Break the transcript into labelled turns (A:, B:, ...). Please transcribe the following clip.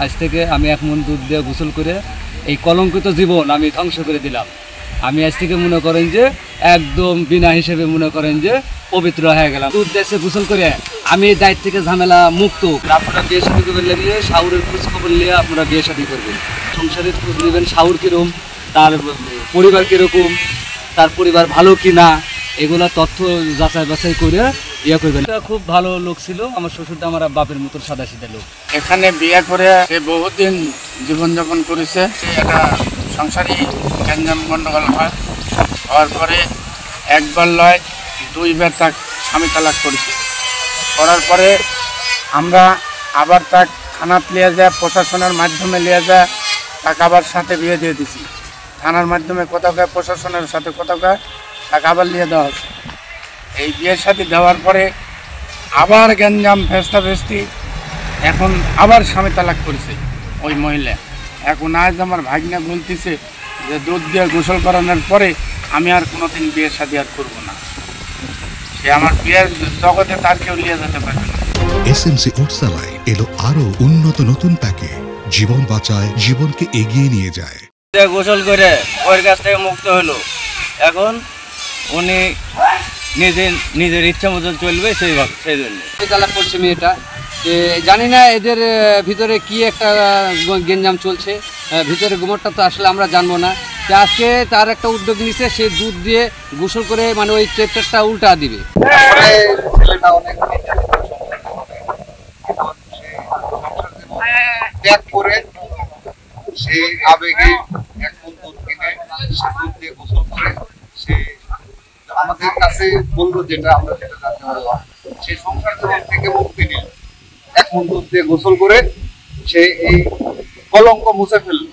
A: আজ থেকে আমি 1 মণ দুধ দিয়ে গোসল করে এই কলঙ্কিত জীবন আমি ধ্বংস করে দিলাম। আমি আজ থেকে মনে করেন যে একদম বিনা হিসেবে মনে করেন যে পবিত্র হয়ে গেলাম। দুধ দেশে গোসল করে আমি এই দায়িত্ব থেকে ঝামেলা মুক্ত। আপনারা বিয়ে শাদী করবেন নিয়ে শাওরের খোঁজ খবর নিয়ে আপনারা বিয়ে শাদী করবেন, সংসারের খোঁজ নেবেন, শাওর কীরকম, তার পরিবার কীরকম, তার পরিবার ভালো কি না, এগুলো তথ্য যাচাই বাছাই করে ইয়ে করবেন। খুব ভালো লোক ছিল আমার শ্বশুরটা, আমার বাপের মতো সাদা সিধা লোক।
B: এখানে বিয়ে করে সে বহুদিন জীবনযাপন করেছে। একটা সংসারী গ্যাঞ্জাম গণ্ডগোল হওয়ার পরে একবার নয় 2বার তাক স্বামী তালাক করেছে। করার পরে আমরা আবার তাক থানাত নিয়ে যায়, প্রশাসনের মাধ্যমে নিয়ে যায়, তাকে আবার সাথে বিয়ে দিয়ে দিছি। থানার মাধ্যমে কোথাও গায়ে, প্রশাসনের সাথে কোথাও গায়ে, তাকে আবার নিয়ে দেওয়া হচ্ছে। এই বিয়ের সাথে দেওয়ার পরে আবার গ্যাঞ্জাম ফেস্তি, এখন আবার স্বামী তালাক করেছে ওই মহিলা। এখন আজ আমার ভাগ্না বলতেছে যে দুধ দিয়ে গোসল করানোর পরে আমি আর কোনোদিন বিয়ের সাথে আর করবো না। সে আমার বিয়ের জগতে তার কেউ নিয়ে যেতে পারবে না।
C: এসএমসি ওটসালাই এলো আরো উন্নত নতুন প্যাকে, জীবন বাঁচায়, জীবনকে এগিয়ে নিয়ে যায়।
A: গোসল করে ওর কাছ থেকে মুক্ত হলো, এখন উনি নিজের ইচ্ছা মতন চলবে সেই জন্য তালাক করছে মেয়েটা। জানি না এদের ভিতরে কি একটা গেঞ্জাম চলছে, ভিতরে গোমরটা তো আসলে আমরা জানবো না। আজকে তার একটা উদ্যোগ নিচ্ছে, সে দুধ দিয়ে গোসল করে মানে ওই চ্যাপ্টারটা উল্টা দিবে।
D: ছেলেটা অনেক ত্যাগ করে সে আবেগে 1 মণ দুধ কিনে সে দুধ দিয়ে গোসল করে সে আমাদের কাছে বললো, যেটা আমরা যেটা জানতে পারলাম, সে সংসার জীবন থেকে মুক্তি নিল। 1 মণ দুধ দিয়ে গোসল করে সে এই কলঙ্ক মুছে ফেলল।